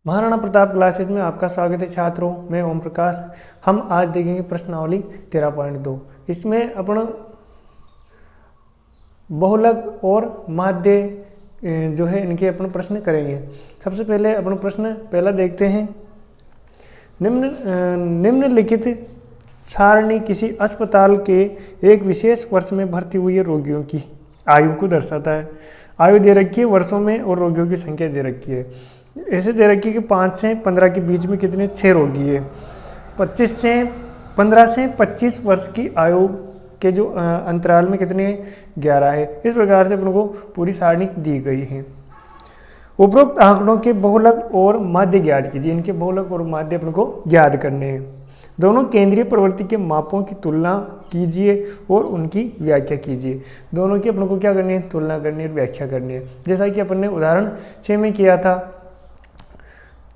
Maharana Pratap classes में आपका स्वागत है छात्रों। मैं ओम प्रकाश। हम आज देखेंगे प्रश्नावली 13.2। इसमें अपन बहुलक और माध्य जो है इनके अपन प्रश्न करेंगे। सबसे पहले अपन प्रश्न पहला देखते हैं। निम्नलिखित सारणी किसी अस्पताल के एक विशेष वर्ष में भर्ती हुए रोगियों की आयु को दर्शाता है। आयु दे रखी है वर्षों में और रोगियों की संख्या दे रखी है। ऐसे दे रखी है कि 5 से 15 के बीच में कितने 6 रोगी है। 15 से 25 वर्ष की आयु के जो अंतराल में कितने 11 है। इस प्रकार से अपन को पूरी सारणी दी गई है। उपरोक्त आंकड़ों के बहुलक और माध्य ज्ञात कीजिए। इनके बहुलक और माध्य अपन को ज्ञात करने हैं। दोनों केंद्रीय प्रवृत्ति के मापों की तुलना कीजिए और उनकी व्याख्या कीजिए। दोनों की अपन को क्या करनी है, तुलना करनी है और व्याख्या करनी है। जैसा कि अपन ने उदाहरण 6 में किया था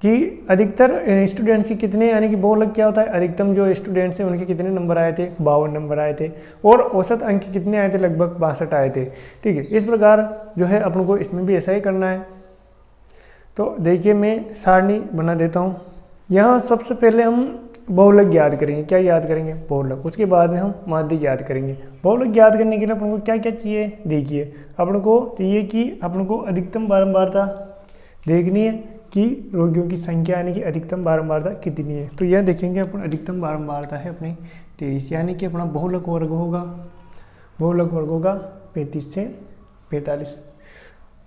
कि अधिकतर स्टूडेंट्स की कितने यानी कि बहुलक क्या होता है, अधिकतम जो स्टूडेंट्स हैं उनके कितने नंबर आए थे, 52 नंबर आए थे और औसत अंक कितने आए थे, लगभग 62 आए थे। ठीक है, इस प्रकार जो है अपन को इसमें भी ऐसा ही करना है। तो देखिए मैं सारणी बना देता हूँ। यहाँ सबसे पहले हम बहुलक याद करेंगे। क्या याद करेंगे, बहुलक। उसके बाद में हम माध्य याद करेंगे। बहुलक याद करने के लिए अपन को क्या क्या चाहिए, देखिए अपन को चाहिए कि अपन को अधिकतम बारंबारता देखनी है कि रोगियों की संख्या यानी कि अधिकतम बारंबारता कितनी है। तो यह देखेंगे अपन अधिकतम बारंबारता है अपनी 23 यानी कि अपना बहुलक वर्ग होगा 35 से 45।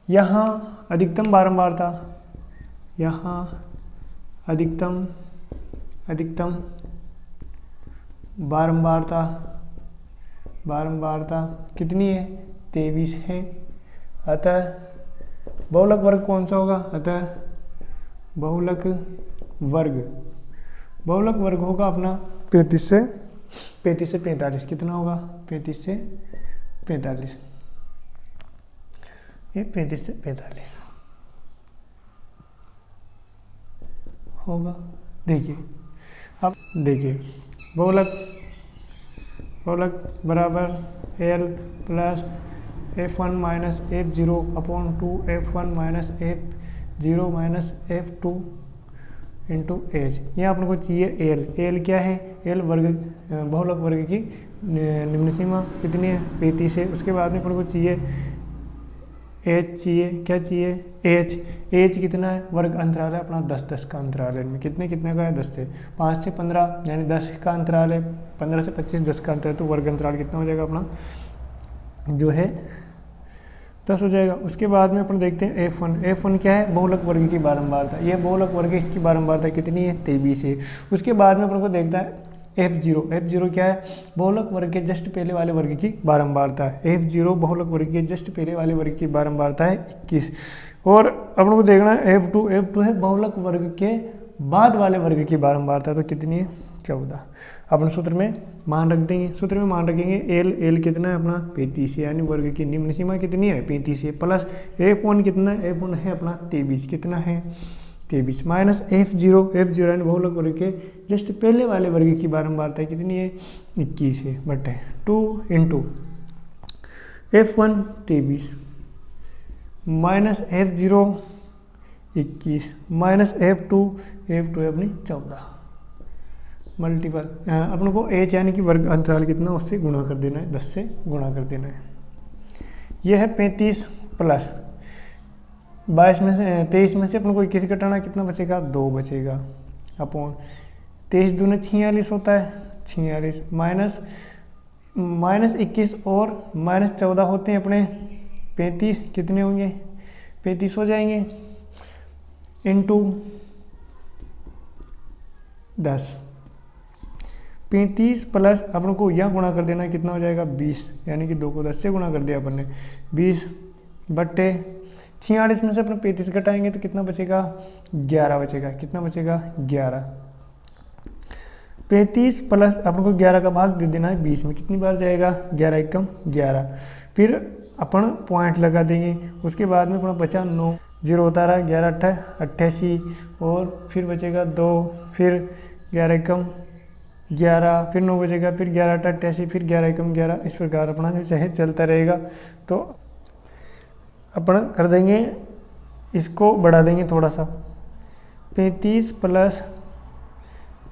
यहाँ अधिकतम बारंबारता, यहाँ अधिकतम बारंबारता कितनी है, 23 है। अतः बहुलक वर्ग कौन सा होगा, अतः बहुलक वर्ग होगा अपना 35 से 45। कितना होगा, 35 से 45। ये 35 से 45 होगा। देखिए अब देखिए बहुलक बराबर L plus F1 minus F0 upon 2 F1 minus F0 minus F2 into H। यहाँ अपन को चाहिए L क्या है, L वर्ग बहुलक वर्ग की निम्न सीमा कितनी है, 35 है। उसके बाद में अपन को चाहिए H चाहिए, क्या चाहिए H कितना है, वर्ग अंतराल है अपना 10 का अंतराल है। इनमें कितने का है, 10 से 5 से 15 यानी 10 का अंतराल है, 15 से 25 10 का अंतराल, तो वर्ग अंतराल कितना हो जाएगा अपना जो है 10 हो जाएगा। उसके बाद में अपन देखते हैं F1 क्या है, बहुलक वर्ग की बारंबारता। यह बहुलक वर्ग है, इसकी बारंबारता कितनी है, 23 है। उसके बाद में अपन को देखता है F0 क्या है, बहुलक वर्ग के जस्ट पहले वाले वर्ग की बारंबारता है। F0 बहुलक वर्ग के जस्ट पहले वाले वर्ग की बारंबारता है 21। और अपन को देखना है F2 है बहुलक वर्ग के बाद वाले वर्ग की बारंबारता, तो कितनी है, 14। अपन सूत्र में मान रख देंगे, सूत्र में मान रखेंगे L कितना है अपना 35 यानी वर्ग की निम्न सीमा कितनी है, 35 है। प्लस F1 कितना है, F1 है अपना 23, कितना है 23 माइनस F0 यानी बहुलक वर्ग के जस्ट पहले वाले वर्ग की बारंबारता कितनी है, 21 है, बटे 2 into F1 23 minus F0 21 minus F2 है अपनी 14 मल्टीपल अपन को H यानी कि वर्ग अंतराल कितना उससे गुणा कर देना है, 10 से गुणा कर देना है। यह है 35 प्लस 22 में से 23 में से अपन को 21 घटाना, कितना बचेगा, 2 बचेगा अपॉन 23 दूने 46 होता है, 46 माइनस 21 और माइनस 14 होते हैं अपने 35, कितने होंगे 35 हो जाएंगे इंटू 10। 35 प्लस अपन को यहाँ गुणा कर देना, कितना हो जाएगा 20 यानी कि 2 को 10 से गुणा कर दिया अपन ने, 20 बट्टे 46 में से अपन 35 घटाएंगे तो कितना बचेगा, 11 बचेगा। कितना बचेगा, 11। 35 प्लस अपन को 11 का भाग दे देना है 20 में, कितनी बार जाएगा, 11 एकम 11। फिर अपन पॉइंट लगा देंगे। उसके बाद में अपना बचा 9, 0 होता रहा, 11 88 और फिर बचेगा 2, फिर 11 एकम 11, फिर 9 बचेगा, फिर 11 88, फिर 11 एकम 11। इस प्रकार अपना जो चाहे चलता रहेगा। तो अपन कर देंगे, इसको बढ़ा देंगे थोड़ा सा, 35 प्लस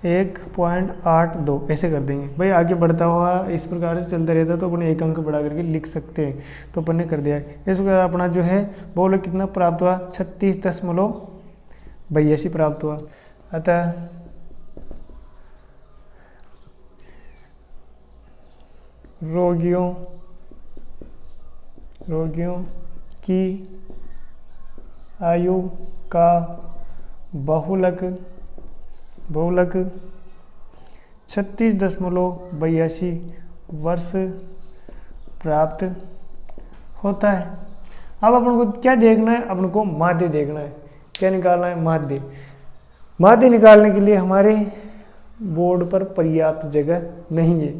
1.82 ऐसे कर देंगे भाई। आगे बढ़ता हुआ इस प्रकार से चलता रहता तो अपन एक अंक बढ़ा करके लिख सकते हैं, तो अपन ने कर दिया है। इस प्रकार अपना जो है बहुलक कितना प्राप्त हुआ, 36.82 प्राप्त हुआ। अतः रोगियों की आयु का बहुलक 36.82 वर्ष प्राप्त होता है। अब अपन को क्या देखना है, अपन को माध्य देखना है। क्या निकालना है, माध्य। माध्य निकालने के लिए हमारे बोर्ड पर पर्याप्त जगह नहीं है,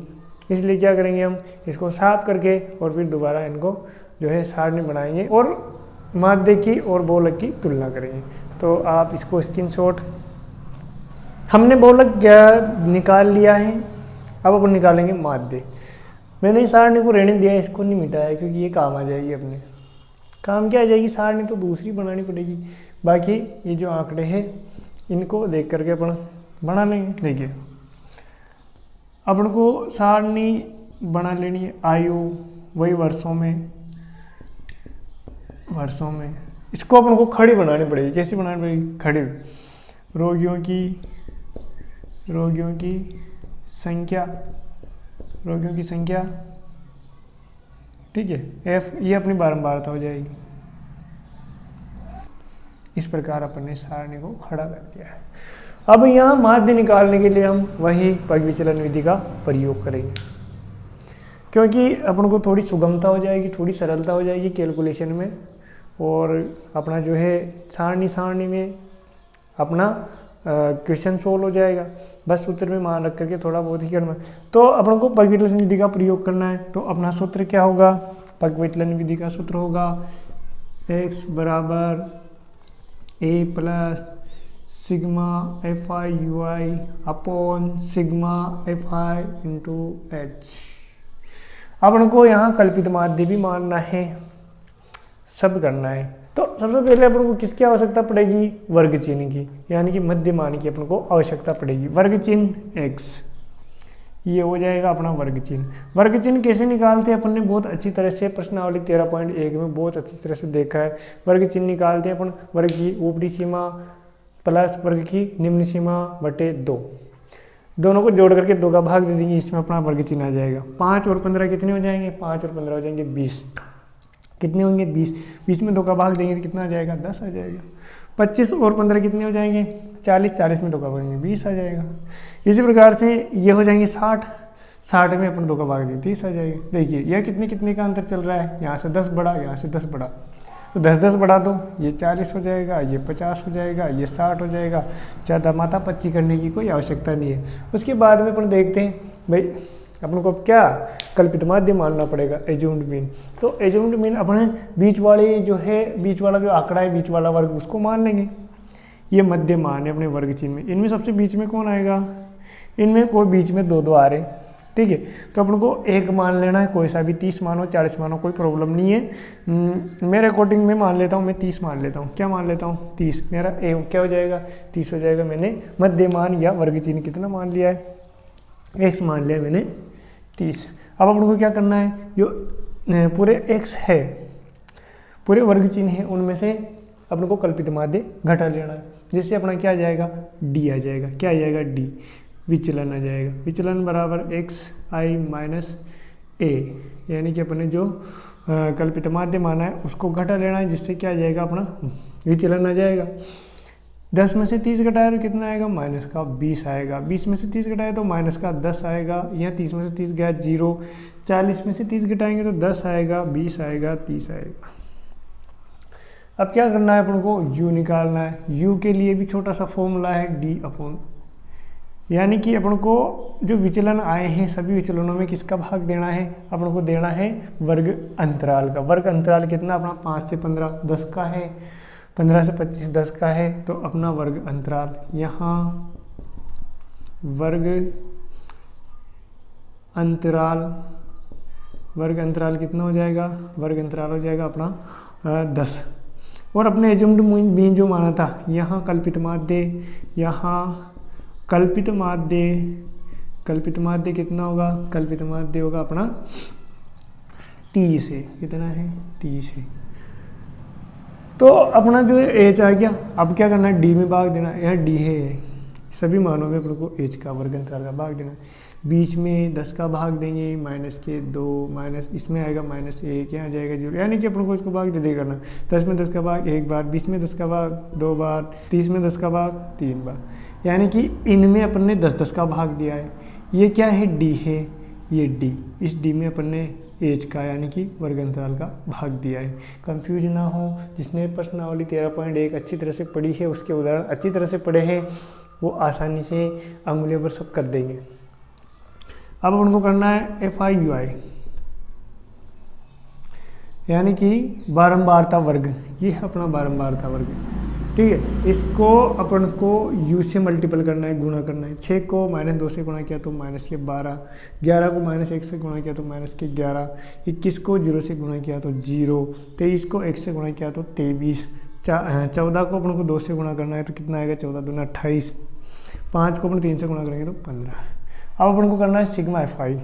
इसलिए क्या करेंगे, हम इसको साफ करके और फिर दोबारा इनको जो है सारणी बनाएंगे और माध्य की और बहुलक की तुलना करेंगे। तो आप इसको स्क्रीनशॉट, हमने बहुलक क्या निकाल लिया है, अब अपन निकालेंगे माध्य। मैंने इस सारणी को रहने दिया है, इसको नहीं मिटाया क्योंकि ये काम आ जाएगी अपने। काम क्या आ जाएगी, सारणी तो दूसरी बनानी पड़ेगी। बाकी ये जो आंकड़े हैं इनको देख करके अपन बना लेंगे। देखिए अपन को सारणी बना लेनी है, आयु वही वर्षों में। इसको अपन को खड़ी बनानी पड़ेगी। कैसे बनानी पड़ेगी, खड़ी। रोगियों की संख्या, ठीक है, एफ, ये अपनी बारंबारता हो जाएगी। इस प्रकार अपन ने सारणी को खड़ा कर दिया है। अब यहाँ माध्य निकालने के लिए हम वही पग विचलन विधि का प्रयोग करेंगे, क्योंकि अपन को थोड़ी सुगमता हो जाएगी, थोड़ी सरलता हो जाएगी कैलकुलेशन में, और अपना जो है सारणी में अपना क्वेश्चन सोल्व हो जाएगा। बस सूत्र में मान रख करके थोड़ा बहुत ही करना। तो अपन को पग विचलन विधि का प्रयोग करना है। तो अपना सूत्र क्या होगा, पग विचलन विधि का सूत्र होगा x बराबर a plus sigma F I U I upon sigma F I into H. अपन को यहाँ कल्पित माध्य भी मानना है, सब करना है। तो सबसे पहले अपन को किसकी आवश्यकता पड़ेगी, वर्ग चिन्ह की, यानी कि मध्यमान की अपन को आवश्यकता पड़ेगी। वर्ग चिन्ह x, ये हो जाएगा अपना वर्ग चिन्ह। वर्ग चिन्ह कैसे निकालते हैं अपन ने बहुत अच्छी तरह से प्रश्नावली 13.1 में बहुत अच्छी तरह से देखा है। वर्ग चिन्ह निकालते हैं अपन, वर्ग की ऊपरी सीमा प्लस वर्ग की निम्न सीमा बटे 2, दोनों को जोड़ करके 2 का भाग दे देंगे, इसमें अपना वर्ग चिन्ह आ जाएगा। 5 और 15 कितने हो जाएंगे, 5 और 15 हो जाएंगे 20। कितने होंगे 20, 20 में 2 का भाग देंगे तो कितना आ जाएगा, 10 आ जाएगा। 25 और 15 कितने हो जाएंगे, 40, 40 में 2 का भाग देंगे 20 आ जाएगा। इसी प्रकार से ये हो जाएंगे 60, 60 में अपन 2 का भाग देंगे 30 आ जाएगा। देखिए यह कितने का अंतर चल रहा है, यहाँ से 10 बढ़ा, यहाँ से 10 बढ़ा, तो 10 बढ़ा दो, ये 40 हो जाएगा, ये 50 हो जाएगा, ये 60 हो जाएगा। ज़्यादा माथापच्ची करने की कोई आवश्यकता नहीं है। उसके बाद में अपन देखते हैं भाई अपन को क्या कल्पित माध्य मानना पड़ेगा, एज्यूम्ड मीन। तो एज्यूम्ड मीन अपने बीच वाले जो है, बीच वाला जो आंकड़ा है, बीच वाला वर्ग, उसको मान लेंगे। ये मध्य मान है अपने वर्ग चिन्ह में। इनमें सबसे बीच में कौन आएगा, इनमें कोई बीच में 2 आ रहे, ठीक है। तो अपन को 1 मान लेना है, कोई सा भी 30 मानो 40 मानो कोई प्रॉब्लम नहीं है। मेरे अकॉर्डिंग में मान लेता हूँ, मैं 30 मान लेता हूँ। क्या मान लेता हूँ, 30। मेरा ए क्या हो जाएगा, 30 हो जाएगा। मैंने मध्य मान या वर्ग चिन्ह कितना मान लिया है, x मान लिया मैंने 30। अब अपन को क्या करना है, जो पूरे x है, पूरे वर्ग चिन्ह है, उनमें से अपन को कल्पित माध्य घटा लेना है, जिससे अपना क्या आ जाएगा, d आ जाएगा। क्या आ जाएगा, d, विचलन आ जाएगा। विचलन बराबर x i माइनस a, यानी कि अपने जो कल्पित माध्य माना है उसको घटा लेना है, जिससे क्या आ जाएगा, अपना विचलन आ जाएगा। 10 में से 30 घटाया तो कितना आएगा, माइनस का 20 आएगा। 20 में से 30 घटाया तो माइनस का 10 आएगा। यहाँ 30 में से 30 गया 0। 40 में से 30 घटाएंगे तो 10 आएगा, 20 आएगा, 30 आएगा। अब क्या करना है अपन को, u निकालना है। u के लिए भी छोटा सा फॉर्मूला है, d अपॉन, यानी कि अपन को जो विचलन आए हैं सभी विचलनों में किसका भाग देना है, अपन को देना है वर्ग अंतराल का। वर्ग अंतराल कितना अपना, 5 से 15 10 का है, 15 से 25 10 का है। तो अपना वर्ग अंतराल, यहाँ वर्ग अंतराल कितना हो जाएगा, वर्ग अंतराल हो जाएगा अपना 10। और अपने एज्यूम्ड मीन जो माना था, यहाँ कल्पित माध्य, यहाँ कल्पित माध्य कितना होगा, कल्पित माध्य होगा अपना 30 है, कितना है 30 है। तो अपना जो है एच आ गया। अब क्या करना है, डी में भाग देना, यहाँ डी है, सभी मानों में अपने को एच का वर्ग अंतराल का भाग देना। बीच में 10 का भाग देंगे, -2 माइनस इसमें आएगा -1, यहाँ जाएगा 0, यानी कि अपन को इसको भाग दे करना। 10 में 10 का भाग 1 बार, 20 में 10 का भाग 2 बार, 30 में 10 का भाग 3 बार, यानी कि इनमें अपन ने 10-10 का भाग दिया है। ये क्या है, डी है, ये डी, इस डी में अपन ने एच का यानी कि वर्ग अंतराल का भाग दिया है। कंफ्यूज ना हो, जिसने प्रश्नावली 13.1 अच्छी तरह से पढ़ी है, उसके उदाहरण अच्छी तरह से पढ़े हैं, वो आसानी से अंगुलियों पर सब कर देंगे। अब उनको करना है FIUI, यानी कि बारंबारता वर्ग, ये है अपना बारंबारता वर्ग, ठीक है। इसको अपन को u से मल्टीपल करना है, गुणा करना है। 6 को -2 से गुणा किया तो -12, 11 को -1 से गुणा किया तो -11, 21 को 0 से गुणा किया तो 0, 23 को 1 से गुणा किया तो 23, 14 को अपन को 2 से गुणा करना है तो कितना आएगा, 14 दूना 28, 5 को अपन 3 से गुणा करेंगे तो 15। अब अपन को करना है सिग्मा FI।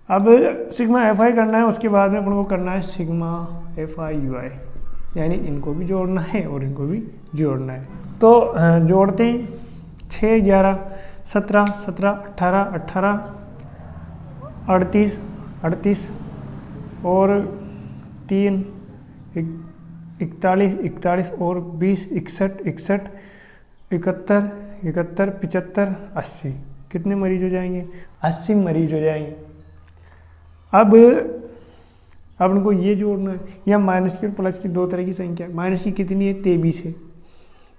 अब सिग्मा FI करना है, उसके बाद में अपन को करना है सिग्मा FIUI, यानी इनको भी जोड़ना है और इनको भी जोड़ना है। तो जोड़ते हैं, 6, 11, 17, 18, 38 और 3, 41 और 20, 61, 71, 75, 80। कितने मरीज हो जाएंगे, 80 मरीज हो जाएंगे। अब उनको ये जोड़ना है, या माइनस की और प्लस की दो तरह की संख्या। माइनस की कितनी है, 23 है,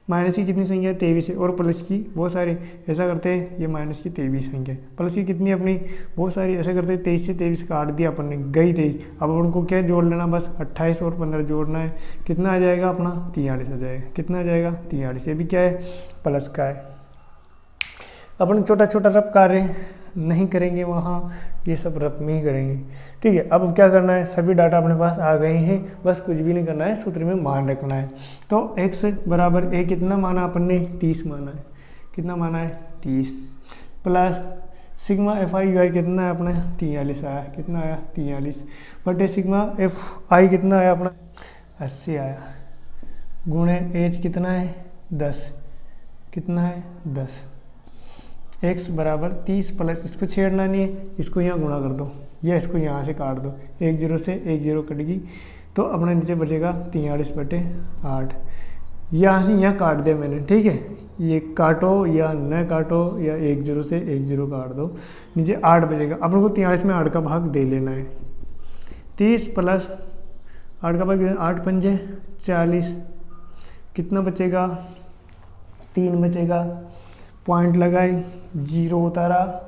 माइनस की कितनी संख्या है, 23 है, और प्लस की बहुत सारे, ऐसा करते हैं, ये माइनस की 23 संख्या है। प्लस की कितनी अपनी बहुत सारी, ऐसा करते हैं 23 से 23 काट दिया अपन ने, गई 23। अब उनको क्या जोड़ लेना, बस 28 और 15 जोड़ना है, कितना आ जाएगा अपना 43 आ जाएगा। कितना आ जाएगा 43, ये भी क्या है, प्लस का है। अपन छोटा छोटा रफ कार्य नहीं करेंगे वहाँ, ये सब रफ में ही करेंगे, ठीक है। अब क्या करना है, सभी डाटा अपने पास आ गए हैं, बस कुछ भी नहीं करना है, सूत्र में मान रखना है। तो x बराबर a कितना माना अपन ने, 30 माना है। कितना माना है, 30, प्लस सिग्मा FIUI कितना है अपना, 43 आया। कितना आया, 43, बटे सिग्मा FI कितना आया अपना, 80 आया, गुणे h कितना है, 10। कितना है, 10। x बराबर 30 प्लस, इसको छेड़ना नहीं है, इसको यहाँ गुणा कर दो, या इसको यहाँ से काट दो, 1 0 से 1 0 कट गई, तो अपने नीचे बचेगा 43/8। यहाँ से यहाँ काट दिया मैंने, ठीक है। ये काटो या न काटो, या 1 0 से 1 0 काट दो, नीचे 8 बचेगा। अपन को 43 में 8 का भाग दे लेना है। 30 प्लस 8 का भाग, 8 पंजे 40, कितना बचेगा, 3 बचेगा। पॉइंट लगाए, 0 उतारा,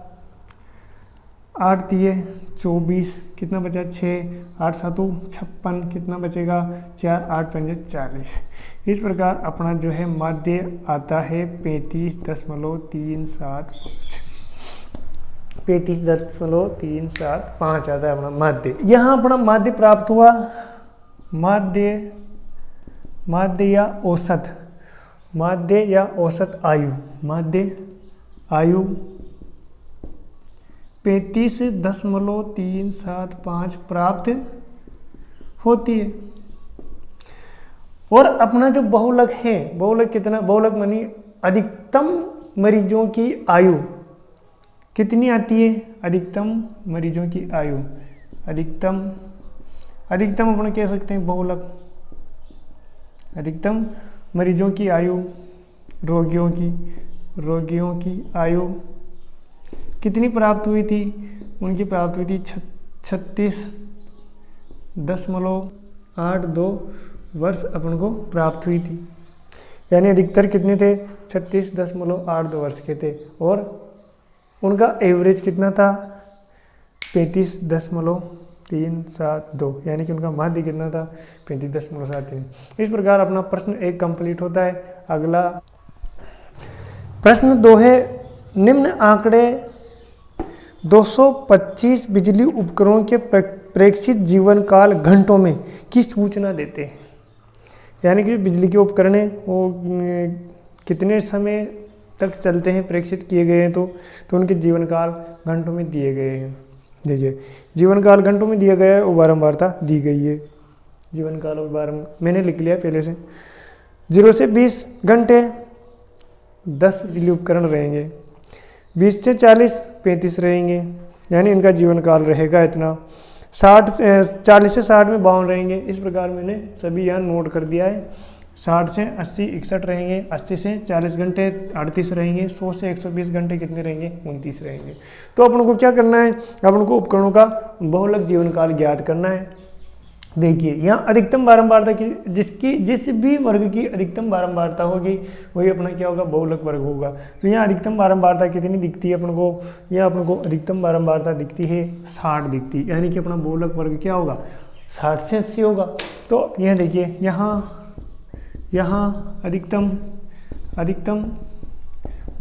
8 दिए 24, कितना बचा 6, 8 7 56, कितना बचेगा 4, 8 5 40। इस प्रकार अपना जो है माध्य आता है 35.375। 35.375 आता है अपना माध्य। यहाँ अपना माध्य प्राप्त हुआ, माध्य या औसत, माध्य या औसत आयु, माध्य आयु 35.375 प्राप्त होती है। और अपना जो बहुलक है, बहुलक कितना, बहुलक मानी अधिकतम मरीजों की आयु कितनी आती है, अधिकतम मरीजों की आयु, अधिकतम अपन कह सकते हैं बहुलक, अधिकतम मरीजों की आयु, रोगियों की आयु कितनी प्राप्त हुई थी, उनकी प्राप्त हुई थी 36.82 वर्ष अपन को प्राप्त हुई थी। यानी अधिकतर कितने थे, 36.82 वर्ष के थे, और उनका एवरेज कितना था, 35.372, यानी कि उनका माध्य कितना था, 35.73। इस प्रकार अपना प्रश्न 1 कंप्लीट होता है। अगला प्रश्न 2 है, निम्न आंकड़े 225 बिजली उपकरणों के प्रेक्षित जीवन काल घंटों में की सूचना देते हैं। यानी कि बिजली के उपकरण हैं वो कितने समय तक चलते हैं, प्रेक्षित किए गए हैं तो उनके जीवन काल घंटों में दिए गए हैं। देखिए जीवन काल घंटों में दिया गया है और बारंबारता दी गई है। जीवन काल और मैंने लिख लिया पहले से। 0 से 20 घंटे 10 बिजली उपकरण रहेंगे, 20 से 40 35 रहेंगे, यानी इनका जीवन काल रहेगा इतना। 40 से 60 में 52 रहेंगे। इस प्रकार मैंने सभी यहाँ नोट कर दिया है। 60 से 80 61 रहेंगे, 80 से 40 घंटे 38 रहेंगे, 100 से 120 घंटे कितने रहेंगे 29 रहेंगे। तो अपन को क्या करना है, अपन को उपकरणों का बहुलक जीवन काल ज्ञात करना है। देखिए यहाँ अधिकतम बारंबारता की जिस भी वर्ग की अधिकतम बारंबारता होगी वही अपना क्या होगा, बहुलक वर्ग होगा। तो यहाँ अधिकतम बारंबारता कितनी दिखती है अपन को, यहाँ अपन को अधिकतम बारंबारता दिखती है 60 दिखती है, यानी कि अपना बहुलक वर्ग क्या होगा 60 से 80 होगा। तो यह देखिए यहाँ अधिकतम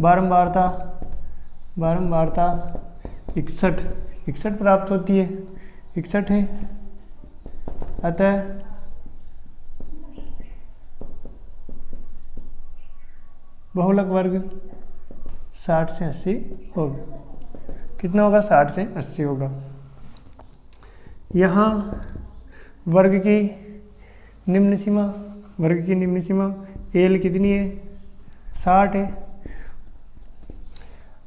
बारंबारता 61 प्राप्त होती है, 61 है। अतः बहुलक वर्ग 60 से 80 होगा। कितना होगा 60 से 80 होगा। यहाँ वर्ग की निम्न सीमा एल कितनी है 60 है।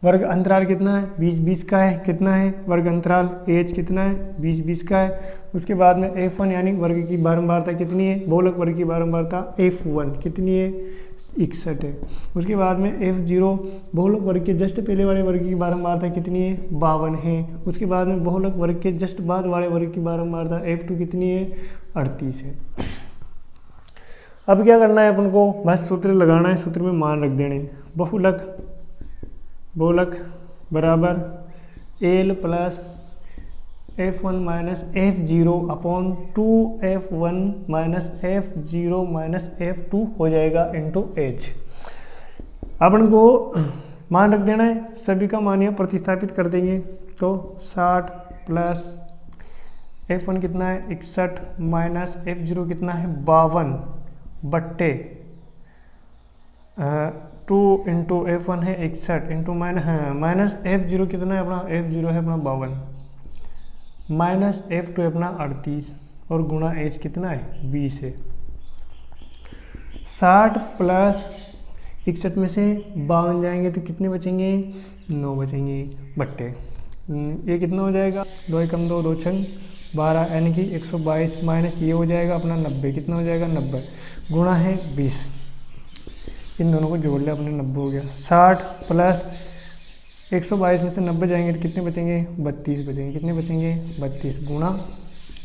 वर्ग अंतराल कितना है 20-20 का है, कितना है वर्ग अंतराल एच कितना है 20-20 का है। उसके बाद में F1 यानी वर्ग की बारंबारता कितनी है, बहुलक वर्ग की बारंबारता F1 कितनी है 61 है। उसके बाद में F0 बहुलक वर्ग के जस्ट पहले वाले वर्ग की बारंबारता कितनी है 52 है। उसके बाद में बहुलक वर्ग के जस्ट बाद वाले वर्ग की बारंबारता F2 कितनी है 38 है। अब क्या करना है अपन को, बस सूत्र लगाना है, सूत्र में मान रख देने। बहुलक बराबर L plus F1 minus F0 upon 2F1 minus F0 minus F2 हो जाएगा इंटू H। अपन को मान रख देना है, सभी का मान यहाँ प्रतिस्थापित कर देंगे। तो 60 प्लस F1 कितना है 61 माइनस F0 कितना है 52 बट्टे 2 इंटू F1 है 61 इंटू माइनस F0 कितना है अपना, F0 है अपना 52 माइनस F2 है अपना 38 और गुणा H कितना है 20 है। 60 प्लस 61 में से 52 जाएंगे तो कितने बचेंगे 9 बचेंगे बट्टे ये कितना हो जाएगा 2 एकम 2 2 छंग 12 यानी कि 122 माइनस ये हो जाएगा अपना 90 कितना हो जाएगा 90 गुणा है 20। इन दोनों को जोड़ लिया अपने 90 हो गया। 60 प्लस 122 में से 90 जाएंगे तो कितने बचेंगे 32 बचेंगे, कितने बचेंगे 32 गुणा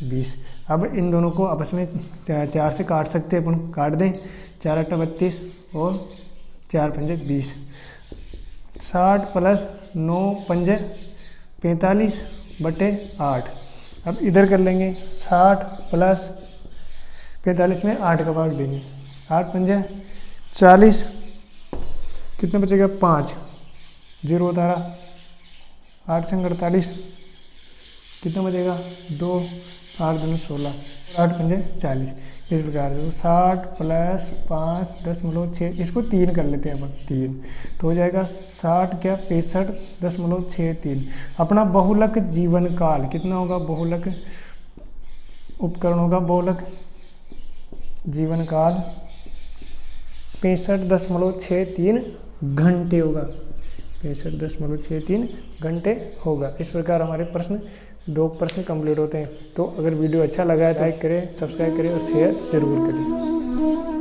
20। अब इन दोनों को आपस में 4 से काट सकते हैं, अपन काट दें। 4 8 32 और 4 5 20। 60 प्लस 9 5 45 बटे 8। अब इधर कर लेंगे 60 प्लस 45 में 8 का भाग देंगे। 8 5 40 कितना बचेगा 5 0 उतारा 8 से 48 कितना बचेगा 2 8 2 16 8 5 40। इस प्रकार से 60 प्लस 5.6 इसको 3 कर लेते हैं अपन 3 तो हो जाएगा 60 क्या 65.63। अपना बहुलक जीवन काल कितना होगा, बहुलक उपकरणों का बहुलक जीवन काल 65.63 घंटे होगा, 65.63 घंटे होगा। इस प्रकार हमारे प्रश्न 2 प्रश्न कंप्लीट होते हैं। तो अगर वीडियो अच्छा लगा है तो लाइक करें, सब्सक्राइब करें और शेयर जरूर करें।